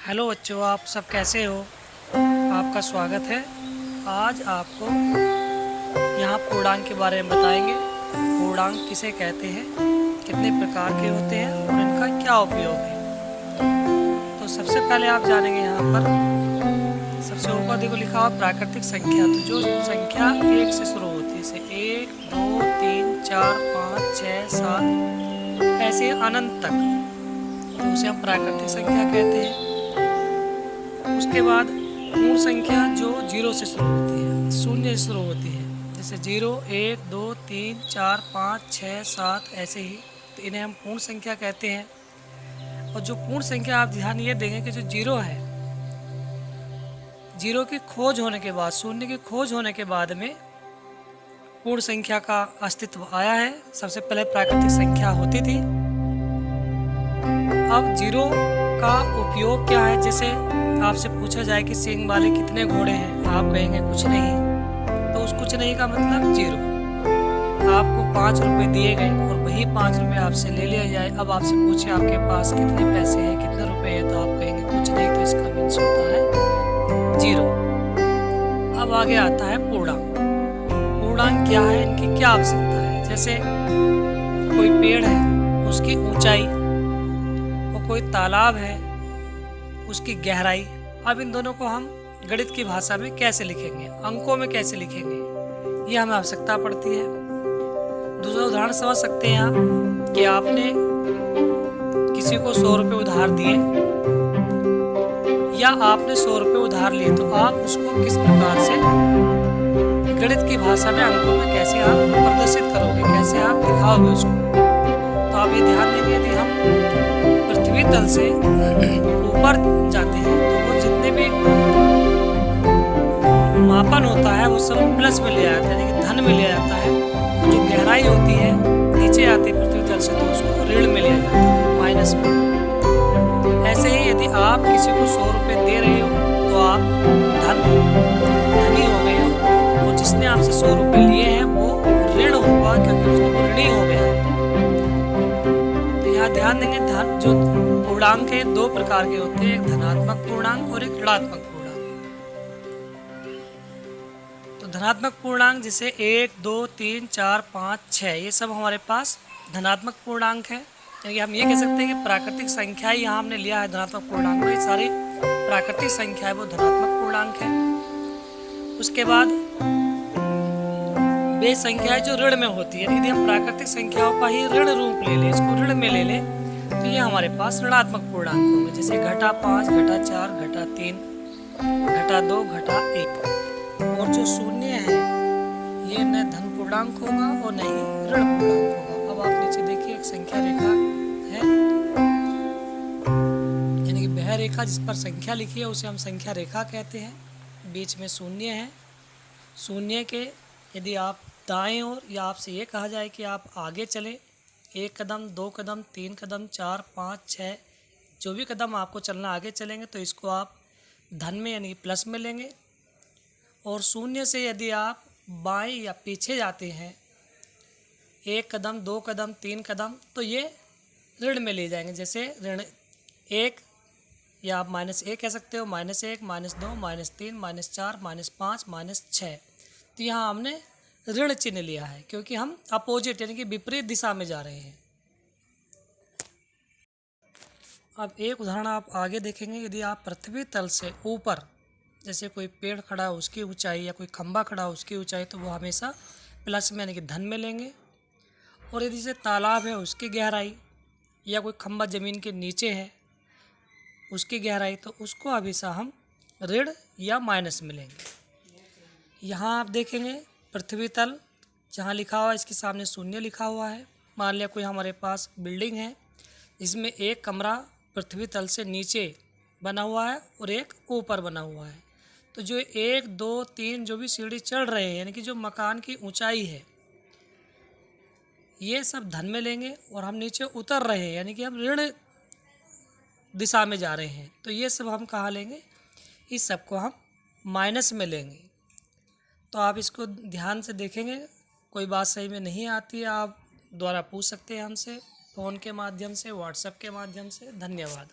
Hello बच्चों, आप सब कैसे हो। आपका स्वागत है। आज आपको यहाँ पूर्णांक के बारे में बताएंगे। पूर्णांक किसे कहते हैं, कितने प्रकार के होते हैं और इनका क्या उपयोग है। तो सबसे पहले आप जानेंगे यहाँ पर सबसे ऊपर देखो लिखा हुआ प्राकृतिक संख्या। तो जो संख्या एक से शुरू होती है, जैसे 1, 2, 3, 4, 5, 6, 7 ऐसे अनंत तक, तो उसे हम प्राकृतिक संख्या कहते हैं। उसके बाद पूर्ण संख्या जो 0 से शुरू होती है, शून्य से शुरू होती है, जैसे 0, 1, 2, 3, 4, 5, 6, 7 ऐसे ही, तो इन्हें हम पूर्ण संख्या कहते हैं। और जो पूर्ण संख्या आप ध्यान ये देंगे कि जो 0 है, 0 की खोज होने के बाद, शून्य की खोज होने के बाद में पूर्ण संख्या का अस्तित्व आया है। सबसे पहले प्राकृतिक संख्या होती थी। अब 0 का उपयोग क्या है, जैसे आपसे पूछा जाए कि सींग वाले कितने घोड़े हैं, आप कहेंगे कुछ नहीं। तो उस कुछ नहीं का मतलब 0। आपको 5 रुपये दिए गए और वही 5 रुपये आपसे ले लिया जाए। अब आपसे पूछे आपके पास कितने पैसे हैं, कितने रुपए हैं, तो आप कहेंगे कुछ नहीं। तो इसका मीन्स होता है 0। अब आगे आता है पूर्णांक। पूर्णांक क्या है, इनकी क्या आवश्यकता है। जैसे कोई पेड़ है, उसकी ऊंचाई, और कोई तालाब है, उसकी गहराई। अब इन दोनों को हम गणित की भाषा में कैसे लिखेंगे, अंकों में कैसे लिखेंगे, ये हमें आवश्यकता पड़ती है। दूसरा उदाहरण समझ सकते हैं आप कि आपने किसी को 100 रुपये उधार दिए या आपने 100 रुपये उधार लिए, तो आप उसको किस प्रकार से गणित की भाषा में अंकों में कैसे आप प्रदर्शित करोगे, कैसे आप दिखाओगे उसको। तो आप ये ध्यान देंगे, यदि हम पृथ्वी तल से ऊपर जाते हैं तो वो जितने भी मापन होता है वो सब प्लस में ले आता है, यानी कि धन में लिया जाता है। और जो गहराई होती है नीचे आती है पृथ्वी तल से, तो उसको ऋण में लिया जाता है, माइनस में। ऐसे ही यदि आप किसी को 100 रुपये दे रहे हो तो आप धनी हो गए हो, और जिसने आपसे 100 रुपये लिए हैं वो ऋण होगा, क्योंकि उसको ऋणी हो गया है। तो यहाँ ध्यान देंगे, धन जो पूर्णांक है 2 प्रकार के होते हैं, एक धनात्मक पूर्णांक और एक ऋणात्मक पूर्णांक। तो धनात्मक पूर्णांक जैसे 1, 2, 3, 4, 5, 6 ये सब हमारे पास धनात्मक पूर्णांक है। यानी हम ये कह सकते हैं कि प्राकृतिक संख्या ही यहाँ हमने लिया है धनात्मक पूर्णांक में। सारी प्राकृतिक संख्या है वो धनात्मक पूर्णांक है। उसके बाद वे संख्याएं जो ऋण में होती है, यदि हम प्राकृतिक संख्याओं का ही ऋण रूप ले लें, इसको ऋण में ले लें, तो ये हमारे पास ऋणात्मक पूर्णांक होंगे। जैसे -5, -4, -3, -2, -1। और जो शून्य है ये न धन पूर्णांक होगा और न ही ऋण पूर्णांक होगा। अब आप नीचे देखिए एक संख्या रेखा है, यानी कि वह रेखा जिस पर संख्या लिखी है उसे हम संख्या रेखा कहते हैं। बीच में शून्य है। शून्य के यदि आप दाएं ओर, या आपसे ये कहा जाए कि आप आगे चलें 1 कदम, 2 कदम, 3 कदम, 4, 5, 6 जो भी कदम आपको चलना आगे चलेंगे, तो इसको आप धन में यानी प्लस में लेंगे। और शून्य से यदि आप बाएं या पीछे जाते हैं 1 कदम, 2 कदम, 3 कदम, तो ये ऋण में ले जाएंगे। जैसे ऋण 1, या आप -1 कह सकते हो, -1, -2, -3, -4, -5, -6। तो यहाँ हमने ऋण चिन्ह लिया है, क्योंकि हम अपोजिट यानी कि विपरीत दिशा में जा रहे हैं। अब एक उदाहरण आप आगे देखेंगे, यदि आप पृथ्वी तल से ऊपर, जैसे कोई पेड़ खड़ा है उसकी ऊंचाई, या कोई खंभा खड़ा है उसकी ऊंचाई, तो वो हमेशा प्लस में यानी कि धन में लेंगे। और यदि जैसे तालाब है उसकी गहराई, या कोई खंभा ज़मीन के नीचे है उसकी गहराई, तो उसको हमेशा हम ऋण या माइनस में लेंगे। यहाँ आप देखेंगे पृथ्वी तल जहाँ लिखा हुआ है इसके सामने शून्य लिखा हुआ है। मान लिया कोई हमारे पास बिल्डिंग है जिसमें एक कमरा पृथ्वी तल से नीचे बना हुआ है और एक ऊपर बना हुआ है। तो जो 1, 2, 3 जो भी सीढ़ी चढ़ रहे हैं, यानी कि जो मकान की ऊंचाई है, ये सब धन में लेंगे। और हम नीचे उतर रहे हैं, यानी कि हम ऋण दिशा में जा रहे हैं, तो ये सब हम कहाँ लेंगे, इस सब को हम माइनस में लेंगे। तो आप इसको ध्यान से देखेंगे, कोई बात सही में नहीं आती है आप द्वारा पूछ सकते हैं हमसे, फ़ोन के माध्यम से, व्हाट्सएप के माध्यम से। धन्यवाद।